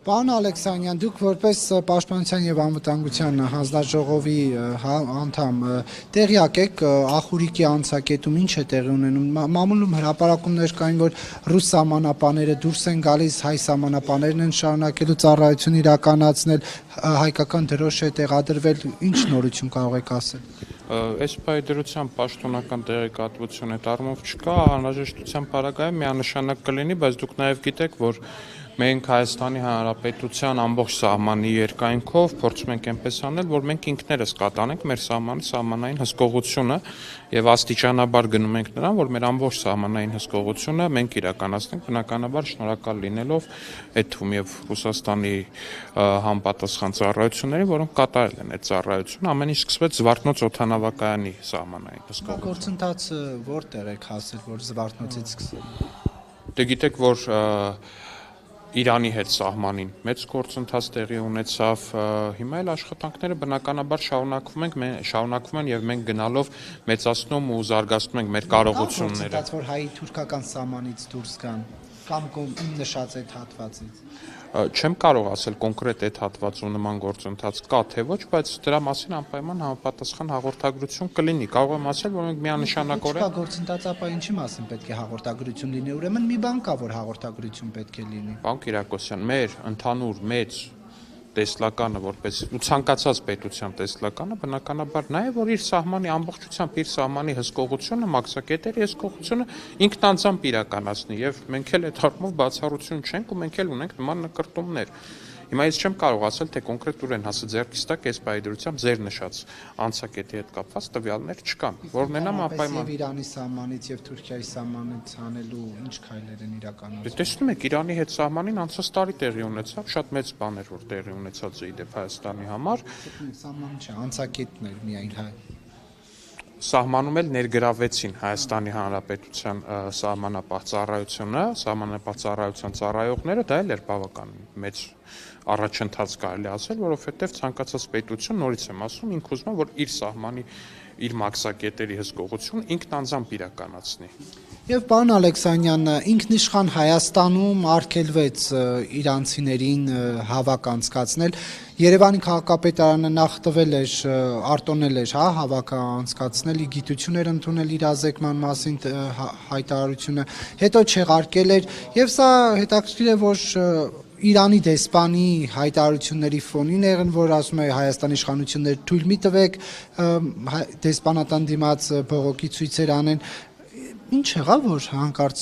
Պարոն Ալեքսանյան, դուք որպես Պաշտպանության եւ անվտանգության հանձնաժողովի անդամ տեղյակ եք Ախուրիկի անցակետում ինչ է տեղի ունենում։ Մամուլում հրապարակումներ կային, որ ռուս սահմանապանները դուրս են գալիս, հայ սահմանապաններն են շարունակելու ծառայություն իրականացնել, հայկական դրոշ է տեղադրվել, ինչ նորություն կարող եք ասել։ Այս պայդրությամբ պաշտոնական տեղեկատվություն այդ առումով չկա, անհրաժեշտության պարագայում միանշանակ կլինի, բայց դուք նաև գիտեք, որ մենք Հայաստանի Հանրապետության ամբողջ սահմանի երկայնքով փորձում ենք այնպես անել, որ մենք ինքներս կատանենք մեր սահմանային հսկողությունը եւ աստիճանաբար գնում ենք նրան, որ մեր ամբողջ սահմանային հսկողությունը մենք իրականացնենք, բնականաբար շնորհակալ լինելով այդ թվում եւ Ռուսաստանի համապատասխան ծառայությունների, որոնք կատարել են այդ ծառայությունը, ամեն ինչ սկսվեց Զվարթնոց օդանավակայանի սահմանային հսկողությունը։ Գործընթացը որտեղ եք հասել, որ Զվարթնոցից սկսել։ Դե գիտեք, որ Իրանի հետ սահմանին մեծ գործընթաց տեղի ունեցավ, հիմա էլ աշխատանքները բնականաբար շարունակվում են եւ մենք գնալով մեծացնում ու զարգացնում ենք մեր կարողությունները։ Որ հայ-թուրքական սահմանից դուրս գան կամ նշած այդ հատվածից։ Չեմ կարող ասել կոնկրետ այդ հատվածում նման գործընթաց կա թե ոչ, բայց դրա մասին անպայման համապատասխան հաղորդագրություն կլինի։ Կարող եմ ասել, որ մենք միանշանակորեն Կա գործընթաց, ապա ինչի մասին պետք է հաղորդագրություն լինի։ Ուրեմն մի բան կա, որ հաղորդագրություն պետք է լինի։ Պարոն Կիրակոսյան, մեր ընդհանուր մեծ տեսլականը, որպես ու ցանկացած պետության տեսլականը, բնականաբար նաև որ իր սահմանի ամբողջությամբ իր սահմանի հսկողությունը, մաքսակետերի հսկողությունը ինքն անձամբ իրականացնի եւ մենք էլ այդ առումով բացառություն չենք ու մենք էլ ունենք նման նկրտումներ։ Հիմա ես չեմ կարող ասել, թե կոնկրետ ուր են հասել ձեռքից տակ այս պայդրությամբ ձեր նշած անցակետի հետ կապված տվյալներ չկան, որ ունենամ անպայման Իրանի սահմանից եւ Թուրքիայի սահմանից հանելու ինչ քայլեր են իրականացվում։ Տեսնում եք, Իրանի հետ սահմանին անցած տարի տեղի ունեցավ, շատ մեծ բան էր, որ տեղի ունեցած է իդեպ Հայաստանի համար։ Սահմանը չէ, անցակետն էր միայն հայ։ Սահմանում էլ ներգրավեցին Հայաստանի Հանրապետության սահմանապահ ծառայությունը, սահմանապահ ծառայության ծառայողները, դա էլ էր բավական մեծ առաջընթաց կարելի ասել, որովհետև ցանկացած պետություն, նորից եմ ասում, ինքը ուզում է, որ իր սահմանի, իր մաքսակետերի հսկողությունը ինքն անձամբ իրականացնի։ Եվ պարոն Ալեքսանյան, ինքնիշխան Հայաստանում արգելվեց իրանցիներին հավաք անցկացնել։ Երևանի քաղաքապետարանը նախ տվել էր, արտոնել էր, հավաքը անցկացնել, գիտություն էր ընդունել իրազեկման մասին հայտարարությունը, հետո չեղարկել էր, եւ սա հետաքրքիր է, որ Իրանի դեսպանի հայտարարությունների ֆոնին եղան, որ ասում է Հայաստանի իշխանությունները թույլ մի տվեք դեսպանատան դիմաց բողոքի ցույցեր անեն։ Ինչ եղավ, որ հանկարծ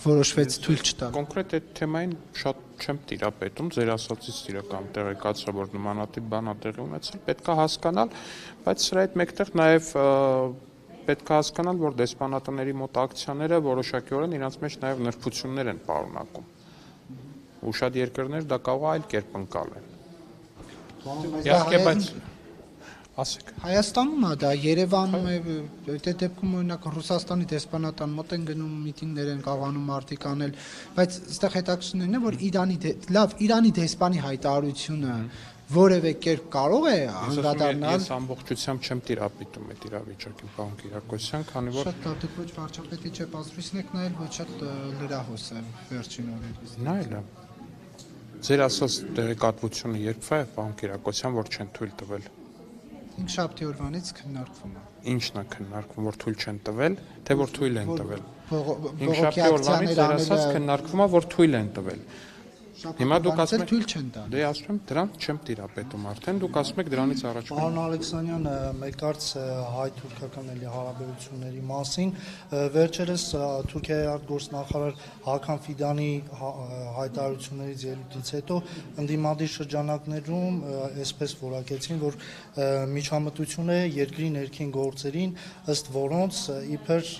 որոշվեց թույլ չտալ։ Կոնկրետ այդ թեմային շատ չեմ տիրապետում, ձեր ասածից իրական տեղեկացա, որ նմանատիպ բան ա տեղի ունեցել, պետք է հասկանալ, բայց սրա հետ մեկտեղ նաև պետք է հասկանալ, որ դեսպանատների մոտ ակցիաները որոշակիորեն իրancs մեջ նաև նրբություններ են պարունակում։ Ու շատ երկրներ դա կարող է այլ կերպ ընկալեն։ Իհարկե, բայց ասեք։ Հայաստանում է դա, Երևանում է, այդ դեպքում օրինակ Ռուսաստանի դեսպանատան մոտ են գնում, միտինգներ են կարողանում մարդիկ անել, բայց այստեղ հետաքրքիրն է, որ Իրանի դեսպանի հայտարարությունը որևէ կերպ կարող է անդրադառնալ։ Ես ամբողջությամբ չեմ տիրապետում այդ իրավիճակին, պարոն Կիրակոսյան, քանի որ շատ լավ, դուք ոչ վարչապետի չէ, պաստրույցն եք նայել, ոչ շատ լրահոս է վերջին օրերից։ նայել եմ։ Ձեր ասած տեղեկատվությունը երբ է, պարոն Կիրակոսյան, որ չեն թույլ տվել։ Հինգշաբթի օրվանից քննարկվում է։ Ինչն է քննարկվում, որ թույլ չեն տվել, թե որ թույլ են տվել։ Բողոքի Հինգշաբթի օրվանից ձեր ասած քննարկվում է, որ թույլ են տվել։ Հիմա դուք ասում եք թույլ չեն տա։ Դե ասում եմ դրան չեմ տիրապետում արդեն, դուք ասում եք դրանից առաջ։ Պարոն Ալեքսանյան, մեկարծ հայ-թուրքական հարաբերությունների մասին վերջերս Թուրքիայի արտգործնախարար Հական Ֆիդանի հայտարարություններից ելույթից հետո ընդդիմադիր շրջանակներում այսպես որակեցին, որ միջամտություն է երկրի ներքին գործերին, ըստ որոնց իբր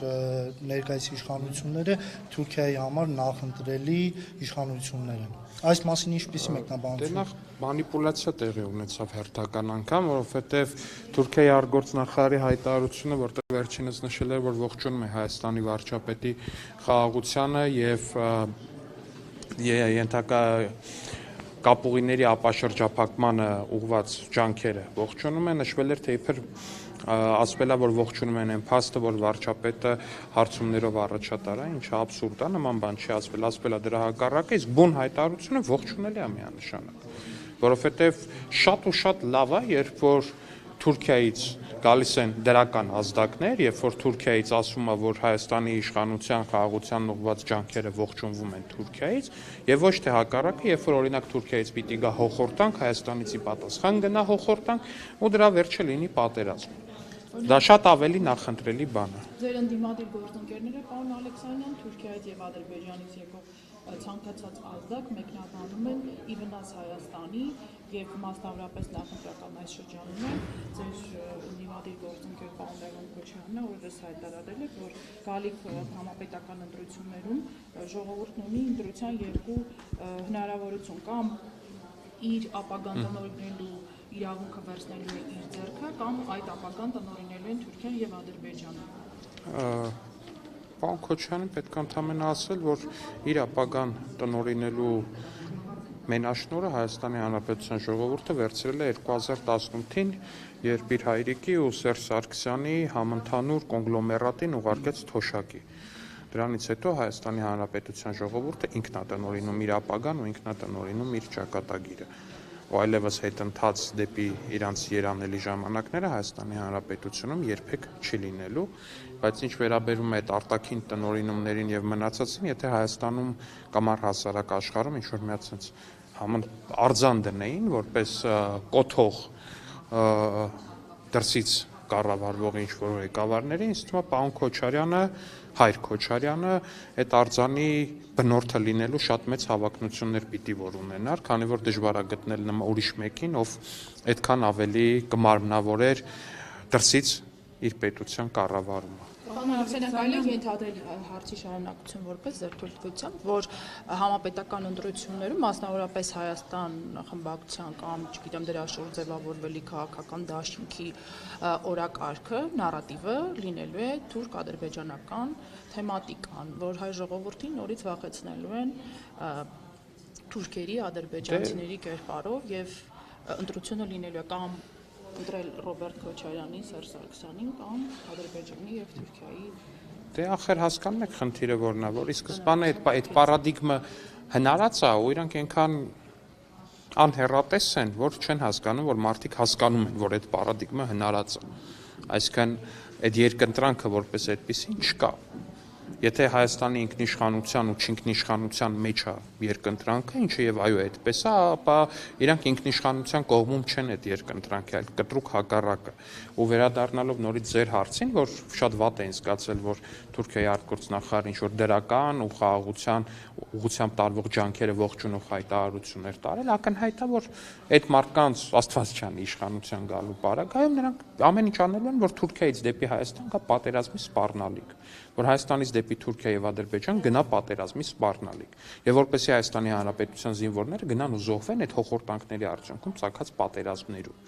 ներկայիս իշխանությունները Թուրքիայի համար նախընտրելի իշխանություններ են։ Այս մասին ինչպիսի մեկնաբանություն։ Դե նախ մանիպուլյացիա տեղի ունեցավ հերթական անգամ, որովհետև Թուրքիայի արտգործնախարարի հայտարարությունը, որտեղ վերջինս նշել էր, որ ողջունում է Հայաստանի վարչապետի խաղաղությանը եւ ենթակա կապուղիների ապաշրջափակմանը ուղղված ջանքերը ողջունում է, նշվել էր, թե իբր ասվելա, որ ողջունում են այն փաստը, որ վարչապետը հարցումներով առաջատար է, ինչը աբսուրդ է, նման բան չի ասվելա դրա հակառակը, իսկ բուն հայտարարությունը ողջունելի է միանշանակ, որովհետև շատ ու շատ լավ է, երբ որ Թուրքիայից գալիս են դրական ազդակներ, երբ որ Թուրքիայից ասում է, որ Հայաստանի իշխանության խաղաղությանն ուղղված ջանքերը ողջունվում են Թուրքիայից, եւ ոչ թե հակառակը, երբ որ օրինակ Թուրքիայից պիտի գա հոխորտանք, Հայաստանից ի պատասխան գնա հոխորտանք, ու դրա վերջը լինի պատերազմ։ Դա շատ ավելի նախընտրելի բան է։ Ձեր ընդդիմադիր գործընկերները, պարոն Ալեքսանյան, Թուրքիայից եւ Ադրբեջանից եկող ցանկացած ազդակ մեկնաբանում են ի վնաս Հայաստանի եւ մասնավորապես նախընտրական այս շրջանում ձեր ընդդիմադիր գործընկեր պարոն Լևոն Քոչարյանը օրերս հայտարարել է, որ գալիք համապետական ընտրություններում ժողովուրդն ունի ընտրության երկու հնարավորություն կամ իր ապագան տնօրինելու իրավունքը վերցնելու է իր ձեռքը կամ այդ ապագան տնօրինելու են Թուրքիան եւ Ադրբեջանը։ Պարոն Քոչարյանին պետք է ընդհանրապես ասել, որ իր ապագան տնօրինելու մենաշնորհը Հայաստանի Հանրապետության ժողովուրդը վերցրել է 2018-ին, երբ իր հայրիկի ու Սերժ Սարգսյանի համընդհանուր կոնգլոմերատին ուղարկեց թոշակի։ Դրանից հետո Հայաստանի Հանրապետության ժողովուրդը ինքն է տնօրինում իր ապագան ու ինքն է տնօրինում իր ճակատագիրը։ Ու այլևս հետընթաց դեպի իրանց երանելի ժամանակները Հայաստանի Հանրապետությունում երբեք չի լինելու, բայց ինչ վերաբերում է այդ արտաքին տնօրինումներին եւ մնացածին, եթե Հայաստանում կամ առհասարակ աշխարհում ինչ որ մի հատ արձան դնեին, որպես կոթող դրսից կառավարվող ինչ որ ղեկավարների, ինձ թվում է պարոն Քոչարյանը, Հայր Քոչարյանը այդ արձանի բնորդը լինելու շատ մեծ հավակնություններ պիտի որ ունենար, քանի որ դժվար է գտնել նման ուրիշ մեկին, ով այդքան ավելի կմարմնավորեր դրսից իր պետության կառավարումը։ Պարոն Ալեքսանյան, կարելի է ենթադրել հարցի շարունակություն որպես ձեռքբերությամբ, որ համապետական ընտրություններում, մասնավորապես Հայաստան խմբակցության կամ, չգիտեմ, դրա շուրջ ձևավորվելի քաղաքական դաշինքի օրակարգը, նարատիվը լինելու է թուրք-ադրբեջանական թեմատիկան, որ հայ ժողովրդին նորից վախեցնելու են թուրքերի, ադրբեջանցիների կերպարով եւ ընտրությունը լինելու է կամ ընտրել Ռոբերտ Քոչարյանի, Սերժ Սարգսյանին կամ Ադրբեջանի եւ Թուրքիայի։ Դե ախր հասկանում եք խնդիրը որն է, որ ի սկզբանե այդ պարադիգմը հնարած է ու իրանք այնքան անհեռատես են, որ չեն հասկանում, որ մարդիկ հասկանում են, որ այդ պարադիգմը հնարած է։ Այսինքն այդ երկընտրանքը որպես այդպեսին չկա։ Եթե Հայաստանի ինքնիշխանության ու չինքնիշխանության մեջ է երկընտրանքը, ինչը եւ այո այդպես է, ապա իրանք ինքնիշխանության կողմում չեն այդ երկընտրանքը, այլ կտրուկ հակառակը։ Ու վերադառնալով նորից ձեր հարցին, որ շատ վատ էին զգացել, որ Թուրքիայի արտգործնախարարը ինչ որ դրական ու խաղաղության ուղղությամբ տարվող ջանքերը ողջունող հայտարարություններ տարել, ակնհայտ է, որ այդ մարդկանց Աստվածչյանի իշխանության գալու պարագայում նրանք ամեն ինչ անելու են, որ Թուրքիայից դեպի Հայաստան գա պատերազմի սպառնալիք, որ Հայաստանից դեպի Թուրքիա եւ Ադրբեջան գնա պատերազմի սպառնալիք, եւ որպեսզի Հայաստանի Հանրապետության զինվորները գնան ու զոհվեն այդ հոխորտանքների արդյունքում ցակած պատերազմներում,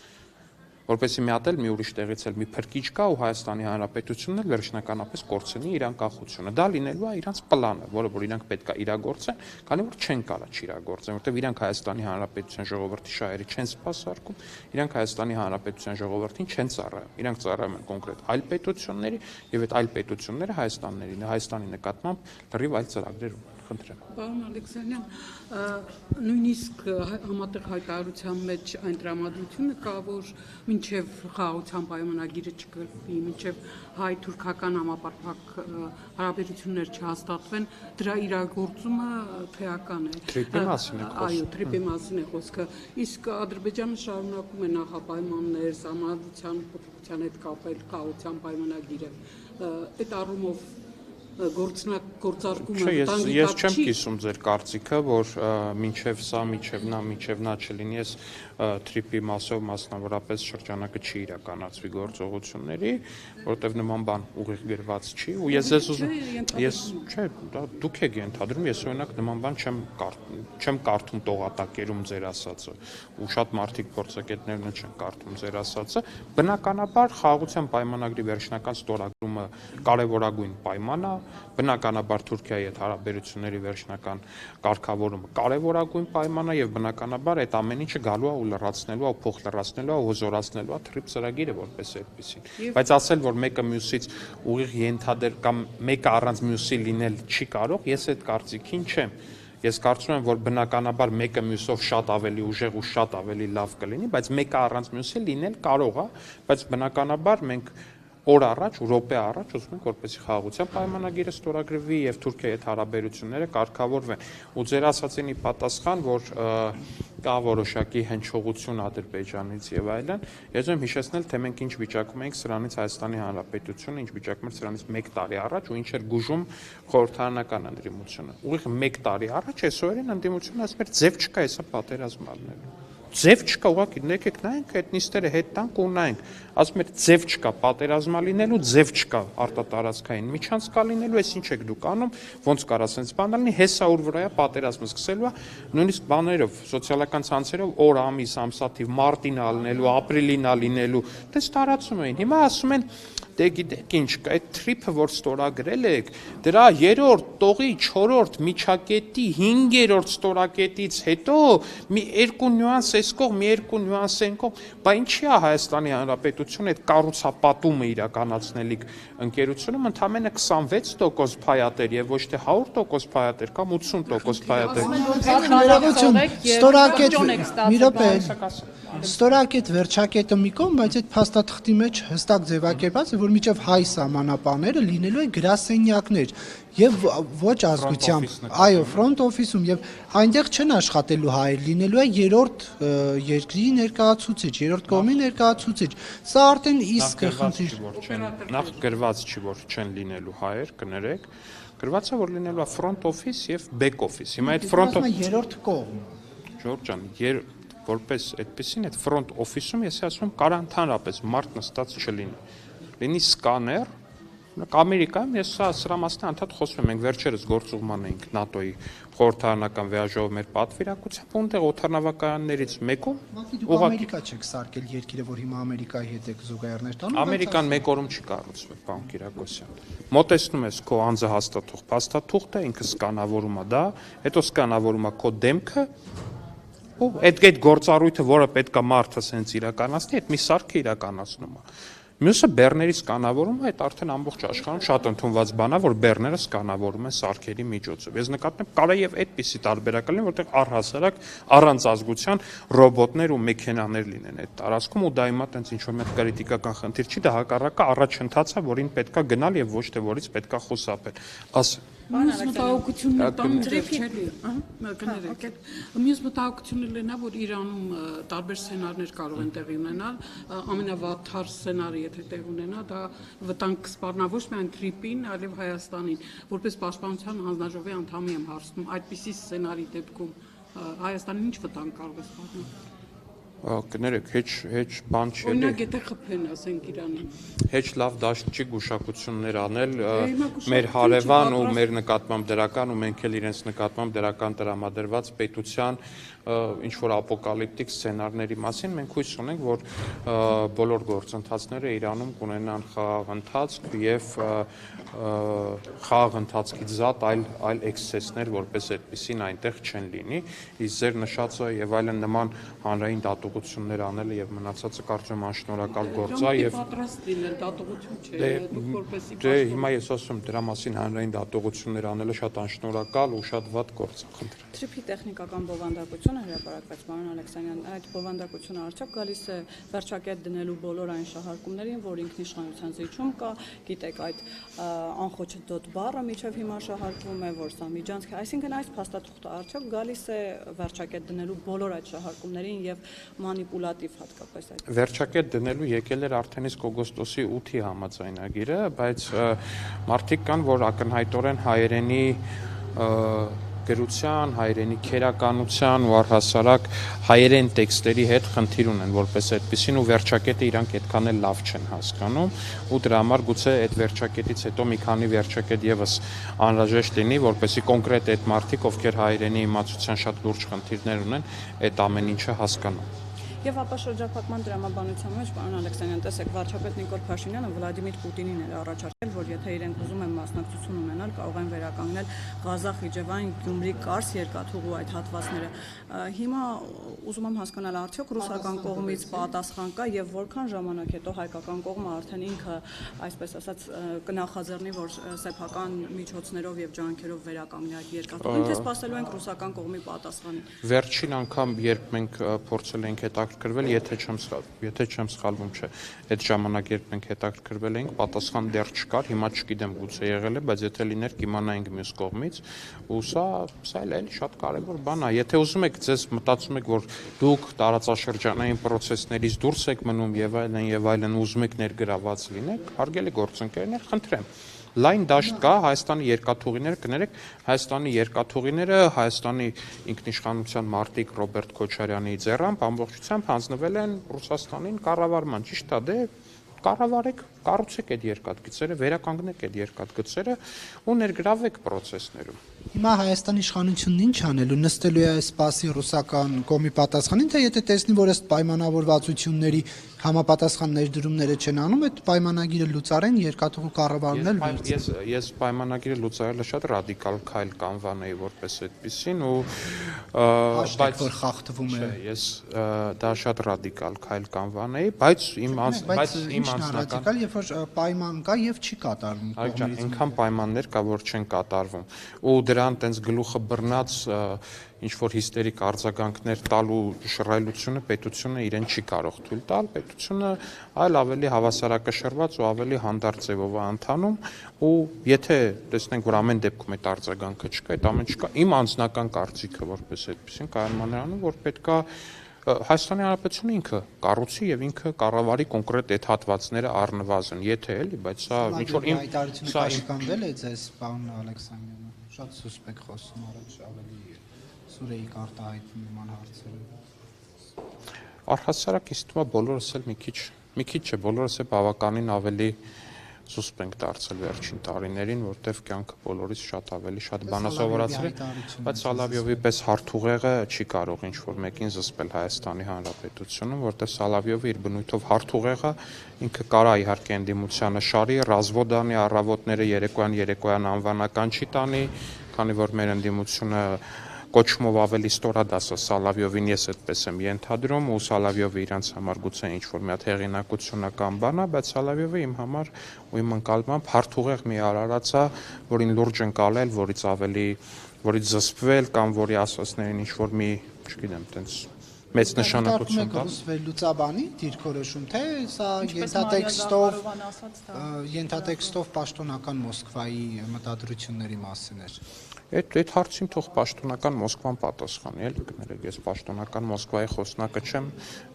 որպեսզի մի հատ էլ մի ուրիշ տեղից էլ մի փրկիչ կա ու Հայաստանի Հանրապետությունն էլ վերջնականապես կորցնի իր անկախությունը։ Դա լինելու է իրանց պլանը, որը որ իրանք պետք է իրագործեն, քանի որ չեն կարա չիրագործեն, որտեղ իրանք Հայաստանի Հանրապետության ժողովրդի շահերը չեն սպասարկում, իրանք Հայաստանի Հանրապետության ժողովրդին չեն ծառայում, իրանք ծառայում են կոնկրետ այլ պետությունների եւ այդ այլ պետությունները Հայաստանի նկատմամբ լրիվ այլ ծրագրեր ունեն։ Պարոն Ալեքսանյան, նույնիսկ համատեղ հայտարարության մեջ այն տրամադրությունը կա, որ մինչև խաղաղության պայմանագիրը չկրկվի, մինչև հայ-թուրքական համապարփակ հարաբերություններ չհաստատվեն, դրա իրագործումը թեական է։ Թրիպի մասին է խոսքը։ Այո, թրիպի մասին է խոսքը։ Իսկ Ադրբեջանը շարունակում է նախապայմաններ, սահմանադրության փոփոխության հետ կապել խաղաղության պայմանագիրը։ Այդ առումով գործարկումը ես չեմ կիսում ձեր կարծիքը, որ մինչև նա չլինի, ես թրիպի մասով մասնավորապես շրջանակը չի իրականացվի գործողությունների, որովհետև նման բան ուղիղ գրված չի, ու ես ուզում չէ, դուք եք ենթադրում, ես օրինակ նման բան չեմ կարդում տողատակերում ձեր ասածը, ու շատ մարդիկ փորձագետներն չեն կարդում ձեր ասածը, բնականաբար խաղաղության պայմանագրի վերջնական ստորագրումը կարևորագույն պայման է, Բնականաբար Թուրքիայի հետ հարաբերությունների վերջնական կարգավորումը կարևորագույն պայման է եւ բնականաբար այդ ամեն ինչը գալու է ու լրացնելու է, փոխ լրացնելու է ու հզորացնելու է թրիփ ծրագիրը որպես այդպեսին։ Բայց ասել, որ մեկը մյուսից ուղիղ ենթադեր կամ մեկը առանց մյուսի լինել չի կարող, ես այդ կարծիքին չեմ։ Ես կարծում եմ, որ բնականաբար մեկը մյուսով շատ ավելի ուժեղ ու շատ ավելի լավ կլինի, բայց մեկը առանց մյուսի լինել կարող է, բայց բնականաբար մենք օր առաջ, րոպե առաջ ուզում ենք, որպեսզի խաղաղության պայմանագիրը ստորագրվի եւ Թուրքիայի հետ հարաբերությունները կարգավորվեն։ Ու ձեր ասածինի պատասխան, որ կա որոշակի հնչողություն Ադրբեջանից եւ այլն, ես ուզում եմ հիշեցնել, թե մենք ինչ վիճակում էինք սրանից Հայաստանի Հանրապետությունը, ինչ վիճակում էր սրանից 1 տարի առաջ ու ինչ էր գուժում խորհրդարանական ընդդիմությունը։ Ուղիղ 1 տարի առաջ այսօրին ընդդիմությունը ասում էր ձև չկա հեսա պատերազմ առնելու։ Ձև չկա, ուղղակի եկեք նայենք այդ նիստերը հետ տանք ու նայենք, ասում էր ձև չկա պատերազմա լինելու, ձև չկա արտատարածքային միջանցքա լինելու, այս ինչ եք դուք անում, ոնց կարա sense բան լինի, հեսա ուր վրա է պատերազմը սկսելու է, նույնիսկ բաներով, սոցիալական ցանցերով օր, ամիս, ամսաթիվ, մարտին ա լինելու, ապրիլին ա լինելու, դες տարածում էին։ Հիմա ասում են դե գիտեք ինչ կա, այդ թրիփը որ ստորագրել եք, դրա 3-րդ տողի 4-րդ միջակետի 5-րդ ստորակետից հետո մի երկու նյուանս այս կողմ, մի երկու նյուանս այն կողմ, բա ինչի է Հայաստանի Հանրապետությունը այդ կառուցապատումը իրականացնելիք ընկերությունում ընդամենը 26% փայատեր եւ ոչ թե 100% փայատեր կամ 80% փայատեր։ Ստորակետ վերջակետը մի կողմ, բայց այդ փաստաթղթի մեջ հստակ ձևակերպված է, որ միջև հայ սահմանապահները լինելու են գրասենյակներ եւ ոչ ազգությամբ, այո, ֆրոնտ օֆիսում եւ այնտեղ չեն աշխատելու հայեր, լինելու է երրորդ երկրի ներկայացուցիչ, երրորդ կողմի ներկայացուցիչ։ Սա արդեն իսկ խնդիր։ Նախ գրված չի, որ չեն լինելու հայեր, կներեք, գրված է, որ լինելու է ֆրոնտ օֆիս եւ բեք օֆիս։ Հիմա այդ ֆրոնտ երրորդ կողմ։ Ժորժ ջան, որպես այդպեսին այդ ֆրոնտ օֆիսում ես ասում կարա ընդհանրապես մարդ նստած չլինի։ Լինի սկաներ, Ամերիկայում ես սրա մասն անդադ խոսում եմ, մենք վերջերս գործուղման էինք ՆԱՏՕ-ի խորհրդարանական վեաժողով մեր պատվիրակությամբ, այնտեղ օդանավակայաններից մեկում Ամերիկա չեք սարքել երկիրը, որ հիմա Ամերիկայի հետ եք զուգահեռներ տանում։ Ամերիկան մեկ օրում չի կառուցվել, պարոն Կիրակոսյան։ Մոտեցնում ես քո անձը հաստատող փաստաթուղթը, ինքը սկանավորում է դա, հետո սկանավորում է քո դեմքը, ու այդ գործառույթը, որը պետքա մարդը սենց իրականացնի, այդ մի սարքը իրականացնում է։ Մյուսը բեռների սկանավորումը, այդ արդեն ամբողջ աշխարհում շատ ընդունված բան է, որ բեռները սկանավորում են սարքերի միջոցով։ Ես նկատում եմ, կարա եւ այդպիսի տարբերակ լինի, որտեղ առհասարակ առանց ազգության ռոբոտներ ու մեքենաներ լինեն այդ տարածքում, ու դա հիմա տենց ինչ որ մի կրիտիկական խնդիր չի, դա հակառակը առաջընթաց է, որին պետքա գնալ եւ ոչ թե որից պետքա խուսափել։ Մյուս մտահոգությունն է տան դեպքերի, կներեք, մյուս մտահոգությունն է նա, որ Իրանում տարբեր սցենարներ կարող են տեղի ունենալ, ամենավատթար սցենարը եթե տեղ ունենա, դա վտանգ կսպառնա ոչ միայն Թրիպին, այլև Հայաստանին, որպես պաշտպանության հանձնաժողովի անդամի եմ հարցնում, այդպիսի սցենարի դեպքում Հայաստանին ինչ վտանգ կարող է սպառնել։ Կներեք, հեչ բան չի։ Օրինակ եթե խփեն, ասենք Իրանին։ Հեչ լավ դաշտ չի գուշակություններ անել մեր հարևան ու մեր նկատմամբ դրական ու մենք էլ իրենց նկատմամբ դրական տրամադրված պետության ինչ որ ապոկալիպտիկ սցենարների մասին մենք հույս ունենք, որ բոլոր գործընթացները Իրանում կունենան խաղաղ ընթացք եւ խաղաղ ընթացքից զատ այլ էքսեսներ որպես այդպեսին այնտեղ չեն լինի, իսկ ձեր նշածը եւ այլն նման հանրային դատողություններ անելը եւ մնացածը կարծում եմ անշնորհակալ գործ է եւ պատրաստ լինել դատողություն չէ, դուք որպեսի դե հիմա ես ասում դրա մասին հանրային դատողություններ անելը շատ անշնորհակալ ու շատ վատ գործ է, խնդրեմ։ Թրիփի տեխնիկական բովանդակությունը հրապարակվեց, պարոն Ալեքսանյան, այդ բովանդակությունը արդյոք գալիս է վերջակետ դնելու բոլոր այն շահարկումներին, որ ինքնիշխանության զիջում կա, գիտեք, այդ անխոչդոտ բառը միջև հիմա շահարկվում է, որ սա միջանցք է, այսինքն այս փաստաթուղթը արդյոք գալիս է վերջակետ դնելու բոլոր այդ շահարկումներին եւ մանիպուլատիվ հատկապես այդ։ Վերջակետ դնելու եկել էր արդեն իսկ օգոստոսի 8-ի համաձայնագիրը, բայց մարդիկ կան, որ ակնհայտորեն հայերենի գրության, հայերենի քերականության ու առհասարակ հայերեն տեքստերի հետ խնդիր ունեն որպես այդպեսին ու վերջակետը իրանք այդքան էլ լավ չեն հասկանում ու դրա համար գուցե այդ վերջակետից հետո մի քանի վերջակետ եւս անհրաժեշտ լինի, որպեսզի կոնկրետ այդ մարդիկ, ովքեր հայերենի իմացության շատ լուրջ խնդիրներ ունեն, այդ ամեն ինչը հասկանան։ Եվ ապա շրջափակման դրամաբանության մեջ պարոն Ալեքսանյան, տեսեք, վարչապետ Նիկոլ Փաշինյանը Վլադիմիր Պուտինին էր առաջարկել, որ եթե իրենք ուզում են մասնակցություն ունենալ, կարող են վերականգնել Ղազախ-Իջևան, Գյումրի-Կարս երկաթուղու այդ հատվածները։ Հիմա ուզում եմ հասկանալ, արդյոք ռուսական կողմից պատասխան կա եւ որքան ժամանակ հետո հայկական կողմը արդեն ինքը, այսպես ասած, կնախաձեռնի, որ սեփական միջոցներով եւ ջանքերով վերականգնի այդ երկաթուղին, թե սպասելու ենք ռուսական կողմի պատասխանին։ Վերջին անգամ, երբ մենք փորձել ենք հետաքրքրվել, եթե չեմ սխալվում, չէ, այդ ժամանակ երբ մենք հետաքրքրվել էինք, պատասխան դեռ չկար, հիմա չգիտեմ գուցե եղել է, բայց եթե լիներ կիմանայինք մյուս կողմից, ու սա էլի շատ կարևոր բան է։ Եթե ուզում եք, ձեզ մտածում եք, որ դուք տարածաշրջանային process-ներից դուրս եք մնում եւ այլն, ուզում եք ներգրաված լինեք, հարգելի գործընկերներ, խնդրեմ։ Լայն դաշտ կա, Հայաստանի երկաթուղիները, կներեք, Հայաստանի երկաթուղիները Հայաստանի ինքնիշխանության մարտիկ Ռոբերտ Քոչարյանի ձեռամբ ամբողջությամբ հանձնվել են Ռուսաստանին կառավարման, ճիշտ է, դե կառավարեք, կառուցեք այդ երկաթգծերը, վերականգնեք այդ երկաթգծերը ու ներգրավեք process-ներում։ Հիմա Հայաստանի իշխանությունն ինչ անելու, նստելու է սպասի ռուսական կողմի պատասխանին, թե եթե տեսնի, որ ըստ պայմանավորվածությունների համապատասխան ներդրումները չեն անում, այդ պայմանագիրը լուծարեն, երկաթուղու կառավարումն էլ վերցնի։ Ես պայմանագիրը լուծարելը շատ ռադիկալ քայլ կանվանեի որպես այդպեսին ու բայց որ խախտվում է։ Ես դա շատ ռադիկալ քայլ կանվանեի, բայց իմ անձնական երբ որ պայման կա եւ չի կատարվում կողմից։ Այնքան պայմաններ կա, որ չեն կատարվում ու դրան տենց գլուխը բռնած ինչ որ հիստերիկ արձագանքներ տալ ու շռայլությունը պետությունը իրեն չի կարող թույլ տալ, պետությունը այլ ավելի հավասարակշռված ու ավելի հանդարտ ձևով է ընթանում ու եթե տեսնենք, որ ամեն դեպքում այդ արձագանքը չկա, այդ ամեն չկա, իմ անձնական կարծիքը որպես այդպեսին կայանում է անում, որ պետքա Հայաստանի Հանրապետությունը ինքը կառուցի եւ ինքը կառավարի կոնկրետ այդ հատվածները առնվազն, եթե էլի, բայց սա ինչ որ իմ սա կանվել է ձեզ, պարոն Ալեքսանյանը, շատ սուսպ եք խոսում, առաջ ավելի սուր էիք արտահայտում նման հարցերը։ Առհասարակ ինձ թվում է բոլորս էլ մի քիչ չէ, բոլորս էլ բավականին ավելի սուսպ ենք դարձել վերջին տարիներին, որտեվ կյանքը բոլորից շատ բան է սովորացրել, բայց Սալավյովի պես հարթուղեղը չի կարող ինչ-որ մեկին զսպել Հայաստանի Հանրապետությունում, որտեվ Սալավյովը իր բնույթով հարթուղեղը ինքը կարա իհարկե ընդդիմությանը շարի, ռազվոդանի առավոտները երեկոյան անվանական չի տանի, քանի որ մեր ընդդիմությունը կոչումով ավելի ստորադաս է Սալավյովին, ես այդպես եմ ենթադրում ու Սալավյովը իրանց համար գուցե ինչ-որ մի հատ հեղինակությունական բան է, բայց Սալավյովը իմ համար ու իմ ընկալմամբ հարթուղեղ մի արարած է, որին լուրջ ընկալել, որից զսպվել կամ որի ասածներին ինչ-որ մի, չգիտեմ, տենց մեծ նշանակություն տա։ Լուծաբանի դիրքորոշում, թե սա ենթատեքստով պաշտոնական Մոսկվայի մտադրությունների մասին էր։ Այդ հարցին թող պաշտոնական Մոսկվան պատասխանի, էլի կներեք, ես պաշտոնական Մոսկվայի խոսնակը չեմ,